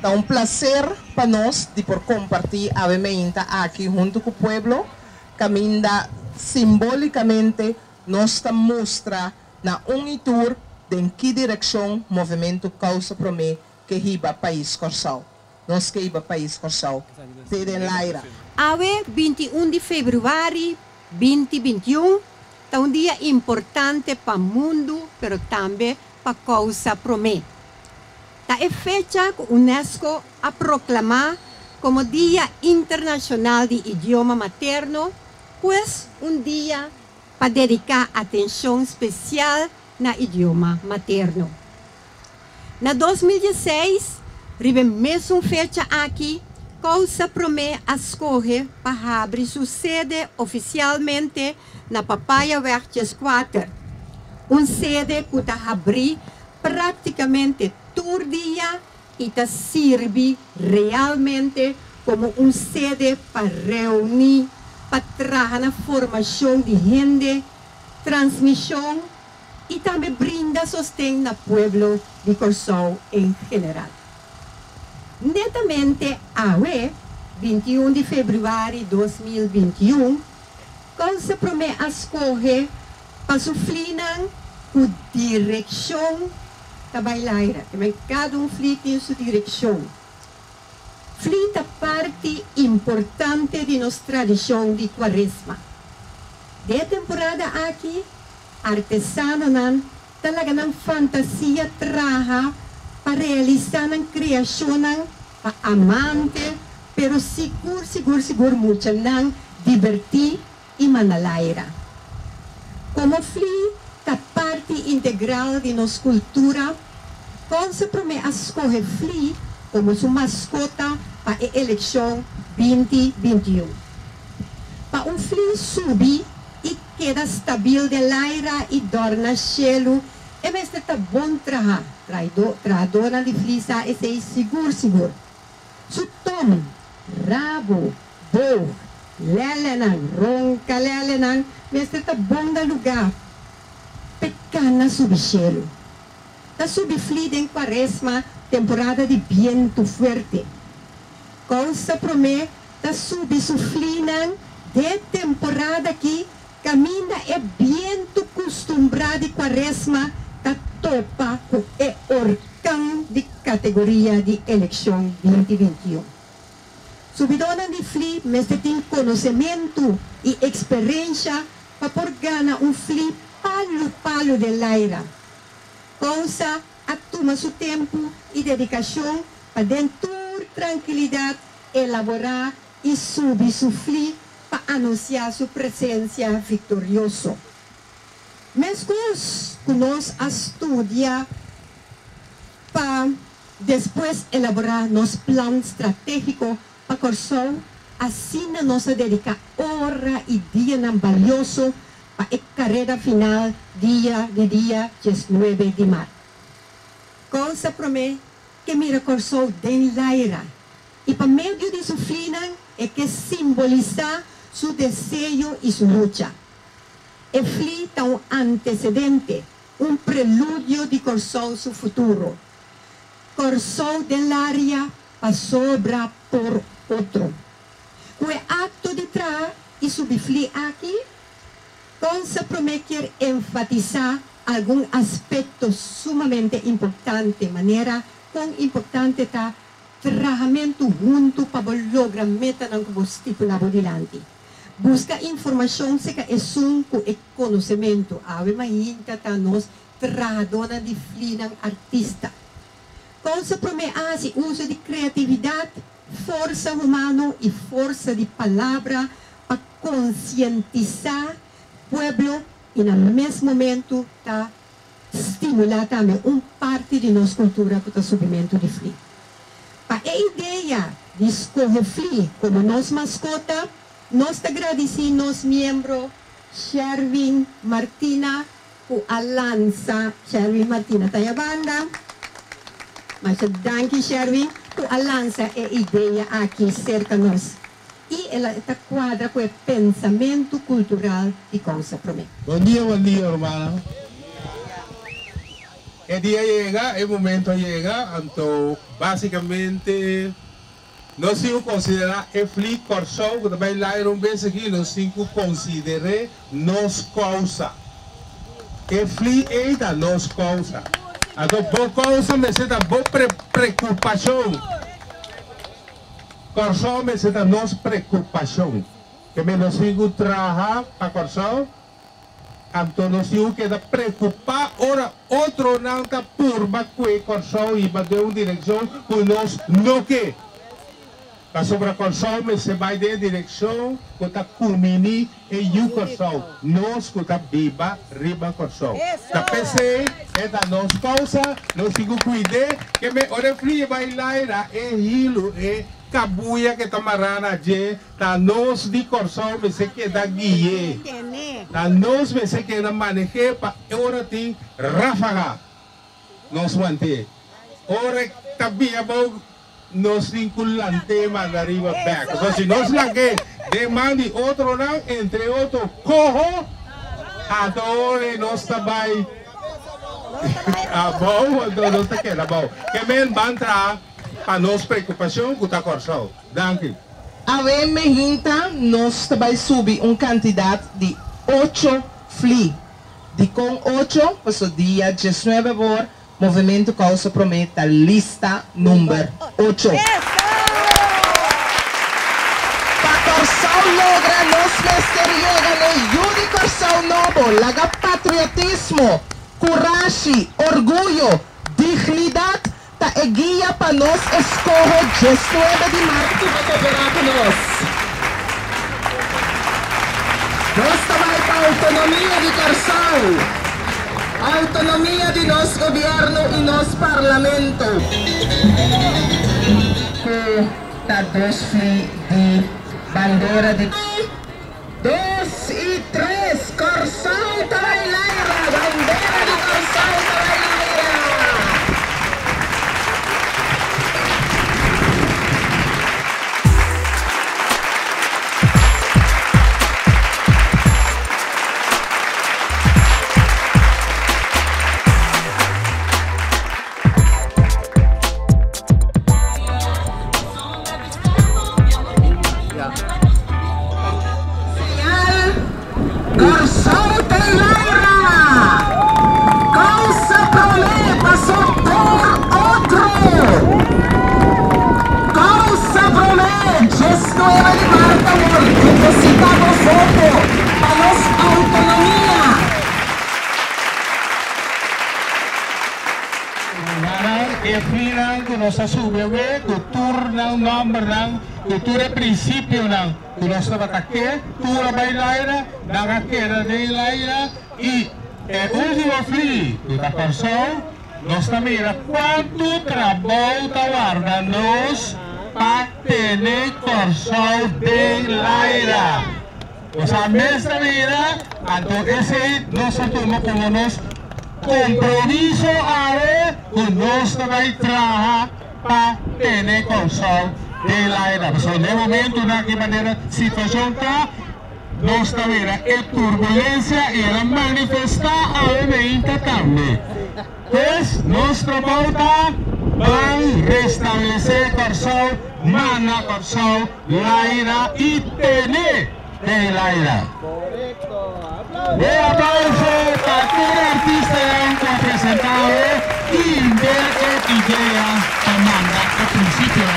É um prazer para nós de por compartilhar a vementa aqui junto com o povo, caminha simbolicamente nos mostra na unitur de em que direção o movimento Causa Promê que riba país Corsal. Nós que riba país Corsal. Teden Laira. Awe 21 de fevereiro 2021 é um dia importante para o mundo, mas também para a Causa Promê. É fecha que a Unesco a proclamar como Dia Internacional de Idioma Materno, pois um dia para dedicar atenção especial na idioma materno. Na 2016, ribe mesmo fecha aqui, Causa Promê escolhe para abrir sua sede oficialmente na Papaya Verdes 4. Uma sede que está abrir praticamente todo dia e está serve realmente como uma sede para reunir, para trabalhar na formação de gente, transmissão e também brinda sustento ao povo de Corsol em geral. Netamente, hoje, 21 de fevereiro de 2021, Causa Promê escolhe para sofrer com direção da bailaira. Cada um tem sua direção. Flita parte importante de nossa tradição de quaresma. De temporada aqui, artesano talaga ng fantasia traha para realizar a criação para amante, pero seguro muito nang divertir e manalaira. Como flita parte integral de nossa cultura, Causa Promê escolhe flita como sua mascota para a eleição 2021. Para um frio subir e queda estável de laira e dorna chelo, é mesmo está bom trabalhar. Traidora de flisa é seguro. Su tom, rabo, bow, lelenan, ronca lelenan, mesmo está bom da lugar. Pecana subir chelo. Da subir flida em quaresma, temporada de viento fuerte. Causa Promê da subsuflina de temporada que caminha é viento acostumbrado de quaresma da topa com o orcão de categoria de eleição 2021. Subidona de fli, mas tem conhecimento e experiência para por ganhar fli palo de laira. Causa atuma seu tempo e dedicação para dentro tranquilidade, elaborar e subir seu fli para anunciar sua presença vitoriosa. Mesmo que nós estudamos para depois elaborar nosso plano estratégico para Corsol, assim nós dedicar hora e dia valioso para a carreira final dia 19 de março. Causa Promê que mira Corsol den laira e para meio de sua flina é que simboliza seu desejo e sua luta. É flita um antecedente, prelúdio de Corsol seu futuro. Corsol del área passou por outro. O ato de trás e subir aqui, Causa Promê quer enfatizar algum aspecto sumamente importante, maneira quão importante está trabalhamento junto para lograr meta ng estipulado dilante. Busca informação se é sunco e conhecimento. Ave mahinta ta nos trabajadora de flinang artista. Causa Promê se uso de criatividade, força humana e força de palavra para conscientizar o povo e no mesmo momento está estimular também parte de nossa cultura para o subimento de fli. A ideia de escolher fli como nossa mascota, nós agradecemos nosso membro Sherwin Martina por a lança. Sherwin Martina tayo banda. Mas danke Sherwin por a lança e ideia aqui cerca nós. E ela está quadra com o pensamento cultural de Causa Promê. Bom dia, Romana. el día llega, el momento llega, entonces básicamente no se considera el fli corso, que también la era un vez aquí, no se considere nos causa. El fli eda nos causa. Entonces, por causa me se da por preocupación. Corso me se da nos preocupación. Que me nos sigo trabajar para corso. Então, se eu quero preocupar, ora, outro não está por bacuê corção e bater uma direção que nós não quer. Para sobre a corção, você vai de direção que está comini e o corção. Nós que está viva, riba corção. Está pensei, é da nossa causa, nós temos que cuidar, que me ora fria vai lá, é hilo, é kabuya que tamarana je ta nos di corso me se que da guie ta nos me se que na maneje pa ora ti ráfaga nos mante ora tabia bau nos vinculante mandariba back so si nos la que demandi otro na entre otro cojo adore nos tabai bau nos te queda bau que men bantra para nossa preocupação com a corção. Danke. A Mejinta nós vai subir candidato de 8 FLI. De com 8, para o dia 19 de Movimento Causa Prometa, lista número 8. Para corção logra nos mesterios no Yudi Corção Novo, laga patriotismo, coragem, orgulho, dignidade, ta é guia para nós escorre 19 de março para cooperar com nós. Nós também para a autonomia de Corção, a autonomia de nosso governo e nosso parlamento. Que está 2 FLI de bandeira de 2 e 3, Corção Tarailaira, bandeira de Corção Tarailaira. Sa subewe, kultur ng number ng kultura prinsipyo ng kunos na batake, tura bailaira, nakakera de ilaira, e último FLI, tuta corção, nós também quanto trabalho tawarda nos para ter corção de ilaira. Sa mestra mira, então esse nós tomamos como nós compromiso a nós também trabalhar para ter corção de ilaira. So, no momento, na que maneira situação está, nós também é turbulência e ela manifesta a Mejinta também. Pues, nós trabalhamos para restabelecer corção, mana corção, ilaira e ter de ilaira. Un aplauso para todo artista que ha presentado y ver qué idea tomando el principio